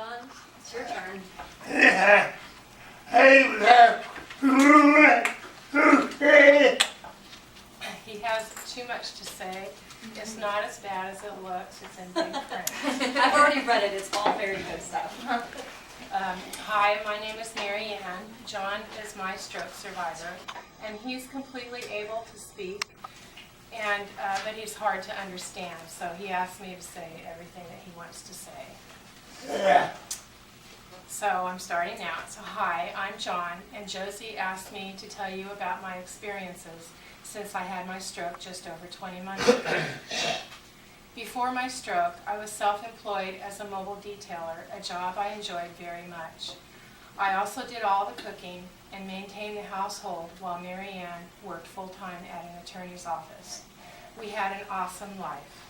John, it's your turn. He has too much to say. It's not as bad as it looks. It's in big print. I've already read it. It's all very good stuff. Hi, my name is Marianne. John is my stroke survivor, and he's completely able to speak, and but he's hard to understand, so he asked me to say everything that he wants to say. So I'm starting now. So hi, I'm John, and Josie asked me to tell you about my experiences since I had my stroke just over 20 months ago. Before my stroke, I was self-employed as a mobile detailer, a job I enjoyed very much. I also did all the cooking and maintained the household while Marianne worked full-time at an attorney's office. We had an awesome life.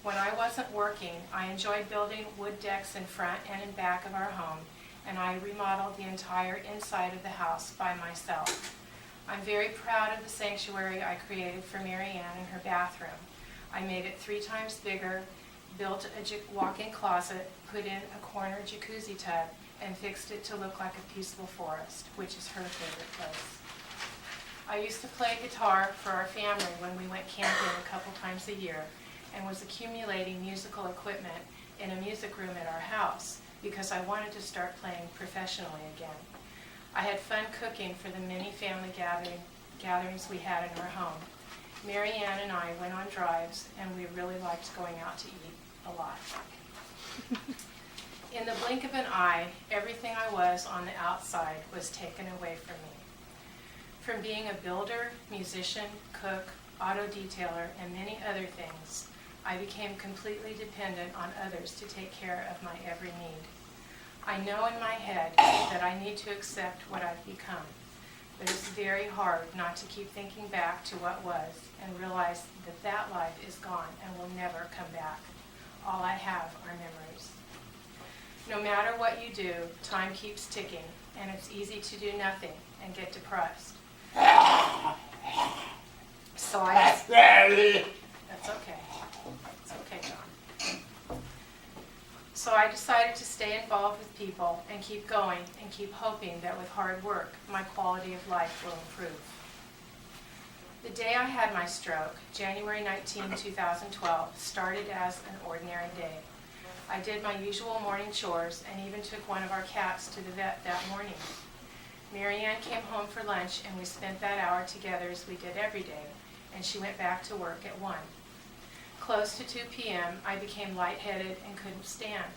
When I wasn't working, I enjoyed building wood decks in front and in back of our home, and I remodeled the entire inside of the house by myself. I'm very proud of the sanctuary I created for Marianne in her bathroom. I made it 3 times bigger, built a walk-in closet, put in a corner jacuzzi tub, and fixed it to look like a peaceful forest, which is her favorite place. I used to play guitar for our family when we went camping a couple times a year, and was accumulating musical equipment in a music room at our house because I wanted to start playing professionally again. I had fun cooking for the many family gatherings we had in our home. Marianne and I went on drives, and we really liked going out to eat a lot. In the blink of an eye, everything I was on the outside was taken away from me. From being a builder, musician, cook, auto detailer, and many other things, I became completely dependent on others to take care of my every need. I know in my head that I need to accept what I've become, but it's very hard not to keep thinking back to what was and realize that that life is gone and will never come back. All I have are memories. No matter what you do, time keeps ticking, and it's easy to do nothing and get depressed. So that's okay. It's okay, John. So I decided to stay involved with people and keep going and keep hoping that with hard work, my quality of life will improve. The day I had my stroke, January 19, 2012, started as an ordinary day. I did my usual morning chores and even took one of our cats to the vet that morning. Marianne came home for lunch, and we spent that hour together as we did every day, and she went back to work at 1. Close to 2 p.m., I became lightheaded and couldn't stand.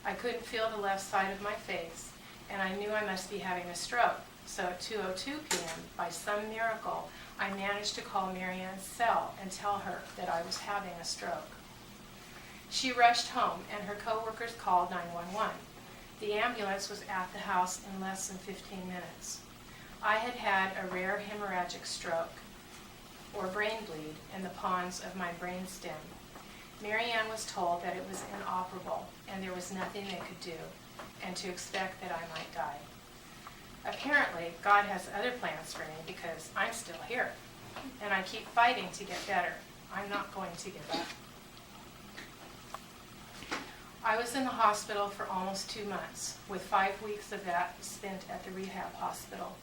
I couldn't feel the left side of my face, and I knew I must be having a stroke. So at 2:02 p.m., by some miracle, I managed to call Marianne's cell and tell her that I was having a stroke. She rushed home, and her coworkers called 911. The ambulance was at the house in less than 15 minutes. I had had a rare hemorrhagic stroke, or brain bleed, in the pons of my brain stem. Marianne was told that it was inoperable and there was nothing they could do, and to expect that I might die. Apparently, God has other plans for me because I'm still here, and I keep fighting to get better. I'm not going to give up. I was in the hospital for almost 2 months, with 5 weeks of that spent at the rehab hospital.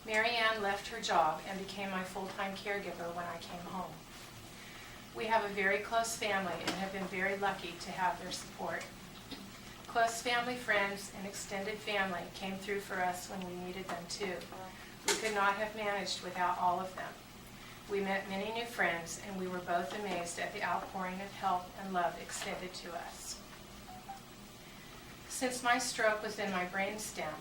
Marianne left her job and became my full-time caregiver when I came home. We have a very close family and have been very lucky to have their support. Close family, friends, and extended family came through for us when we needed them too. We could not have managed without all of them. We met many new friends, and we were both amazed at the outpouring of help and love extended to us. Since my stroke was in my brain stem,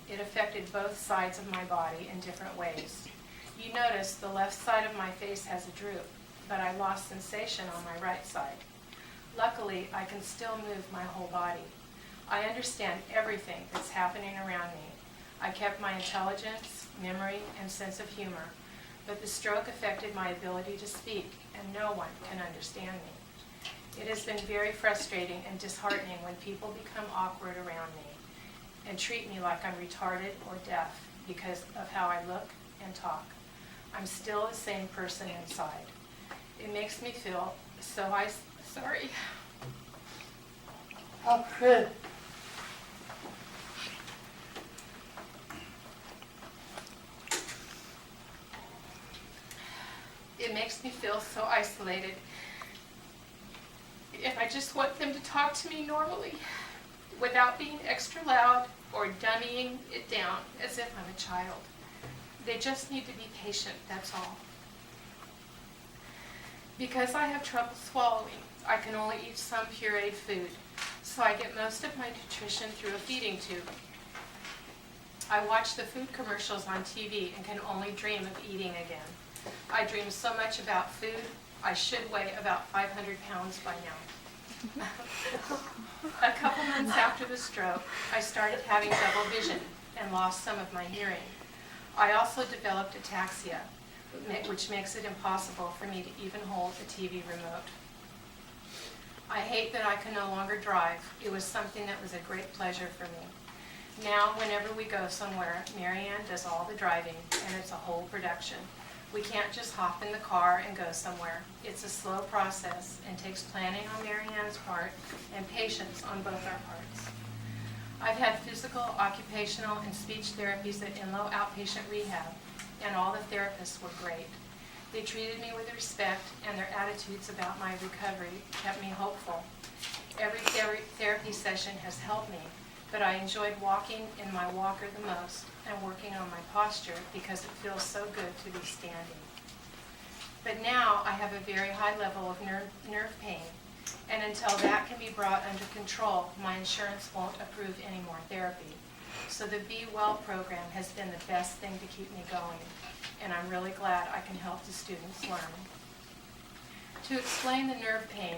it affected both sides of my body in different ways. You notice the left side of my face has a droop, but I lost sensation on my right side. Luckily, I can still move my whole body. I understand everything that's happening around me. I kept my intelligence, memory, and sense of humor, but the stroke affected my ability to speak, and no one can understand me. It has been very frustrating and disheartening when people become awkward around me and treat me like I'm retarded or deaf because of how I look and talk. I'm still the same person inside. It makes me feel so sorry. Okay. feel so isolated. And I just want them to talk to me normally without being extra loud or dummying it down as if I'm a child. They just need to be patient, that's all. Because I have trouble swallowing, I can only eat some pureed food, so I get most of my nutrition through a feeding tube. I watch the food commercials on TV and can only dream of eating again. I dream so much about food, I should weigh about 500 pounds by now. A couple months after the stroke, I started having double vision and lost some of my hearing. I also developed ataxia, which makes it impossible for me to even hold a TV remote. I hate that I can no longer drive. It was something that was a great pleasure for me. Now, whenever we go somewhere, Marianne does all the driving, and it's a whole production. We can't just hop in the car and go somewhere. It's a slow process and takes planning on Marianne's part and patience on both our parts. I've had physical, occupational, and speech therapies at Inlow Outpatient Rehab, and all the therapists were great. They treated me with respect, and their attitudes about my recovery kept me hopeful. Every therapy session has helped me, but I enjoyed walking in my walker the most and working on my posture because it feels so good to be standing. But now I have a very high level of nerve pain, and until that can be brought under control, my insurance won't approve any more therapy. So the Be Well program has been the best thing to keep me going, and I'm really glad I can help the students learn. To explain the nerve pain,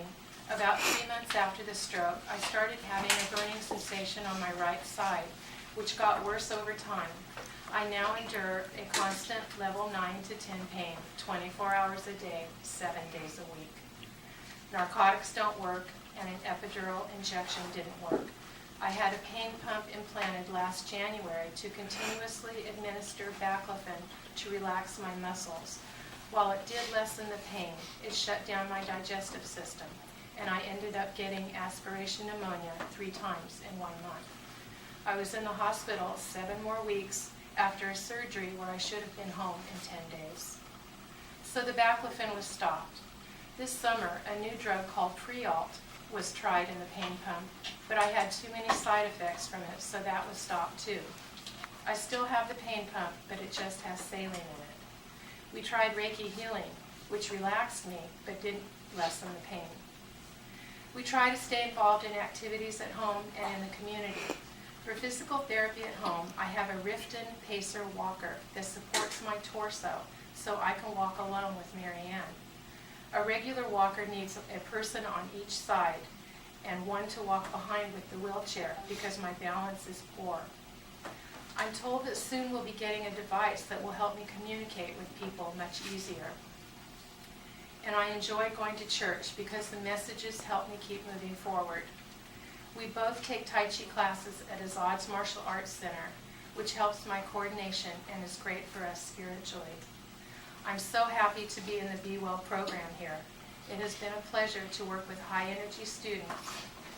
about 3 months after the stroke, I started having a burning sensation on my right side, which got worse over time. I now endure a constant level 9 to 10 pain, 24 hours a day, 7 days a week. Narcotics don't work, and an epidural injection didn't work. I had a pain pump implanted last January to continuously administer baclofen to relax my muscles. While it did lessen the pain, it shut down my digestive system, and I ended up getting aspiration pneumonia 3 times in 1 month. I was in the hospital 7 more weeks after a surgery where I should have been home in 10 days. So the baclofen was stopped. This summer, a new drug called Prialt was tried in the pain pump, but I had too many side effects from it, so that was stopped too. I still have the pain pump, but it just has saline in it. We tried Reiki healing, which relaxed me, but didn't lessen the pain. We try to stay involved in activities at home and in the community. For physical therapy at home, I have a Riften Pacer walker that supports my torso so I can walk alone with Marianne. A regular walker needs a person on each side and one to walk behind with the wheelchair because my balance is poor. I'm told that soon we'll be getting a device that will help me communicate with people much easier. And I enjoy going to church because the messages help me keep moving forward. We both take Tai Chi classes at Azad's Martial Arts Center, which helps my coordination and is great for us spiritually. I'm so happy to be in the Be Well program here. It has been a pleasure to work with high-energy students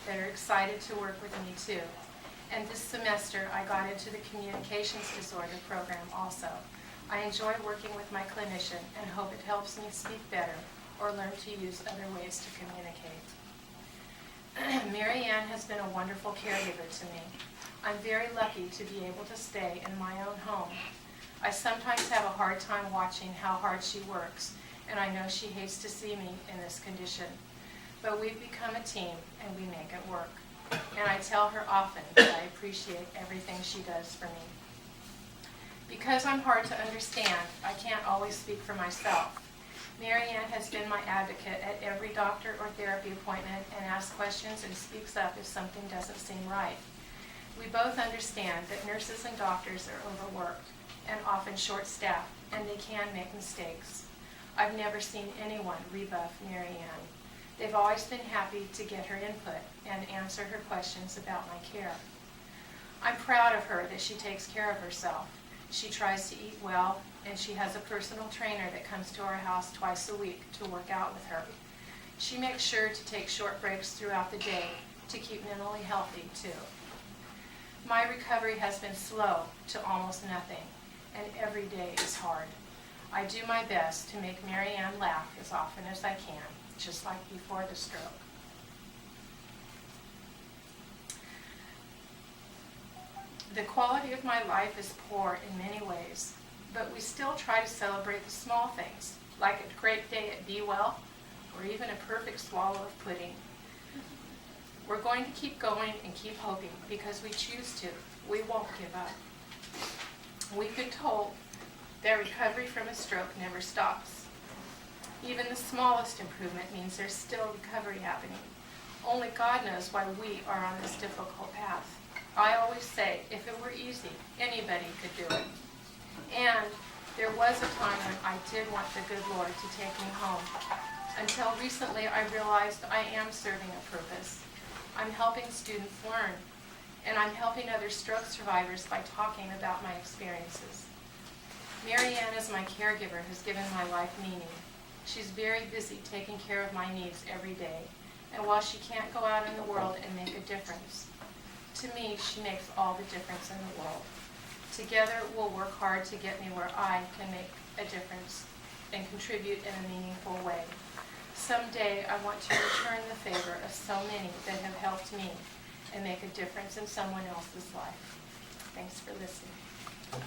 that are excited to work with me too. And this semester, I got into the communications disorder program also. I enjoy working with my clinician and hope it helps me speak better or learn to use other ways to communicate. Marianne has been a wonderful caregiver to me. I'm very lucky to be able to stay in my own home. I sometimes have a hard time watching how hard she works, and I know she hates to see me in this condition. But we've become a team, and we make it work. And I tell her often that I appreciate everything she does for me. Because I'm hard to understand, I can't always speak for myself. Marianne has been my advocate at every doctor or therapy appointment and asks questions and speaks up if something doesn't seem right. We both understand that nurses and doctors are overworked and often short-staffed, and they can make mistakes. I've never seen anyone rebuff Marianne. They've always been happy to get her input and answer her questions about my care. I'm proud of her that she takes care of herself. She tries to eat well, and she has a personal trainer that comes to our house twice a week to work out with her. She makes sure to take short breaks throughout the day to keep mentally healthy too. My recovery has been slow to almost nothing, and every day is hard. I do my best to make Marianne laugh as often as I can, just like before the stroke. The quality of my life is poor in many ways, but we still try to celebrate the small things, like a great day at Be Well, or even a perfect swallow of pudding. We're going to keep going and keep hoping because we choose to. We won't give up. We've been told that recovery from a stroke never stops. Even the smallest improvement means there's still recovery happening. Only God knows why we are on this difficult path. I always say, if it were easy, anybody could do it. And there was a time when I did want the good Lord to take me home. Until recently, I realized I am serving a purpose. I'm helping students learn, and I'm helping other stroke survivors by talking about my experiences. Marianne, as my caregiver, has given my life meaning. She's very busy taking care of my needs every day, and while she can't go out in the world and make a difference, to me, she makes all the difference in the world. Together, we'll work hard to get me where I can make a difference and contribute in a meaningful way. Someday, I want to return the favor of so many that have helped me and make a difference in someone else's life. Thanks for listening. Well,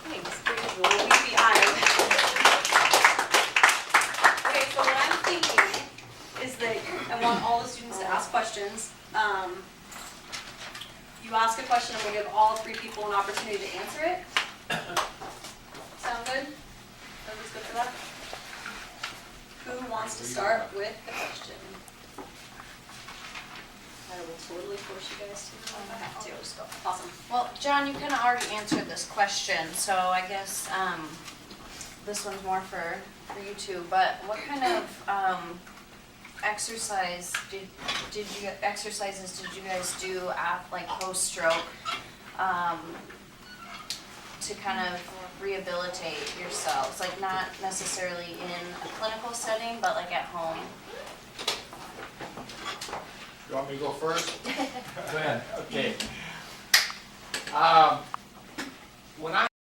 thanks. Please will we be honored. Okay, so what I'm thinking is that I want all the students to ask questions. You ask a question and we give all three people an opportunity to answer it. Sound good? Everybody's good for that? Who wants to start with the question? I will totally force you guys to. I have to. Just go. Awesome. Well, John, you kind of already answered this question, so I guess this one's more for you two. But what kind of exercises did you guys do at like post stroke to kind of rehabilitate yourselves? Like not necessarily in a clinical setting, but like at home. You want me to go first? Go ahead. Okay. When I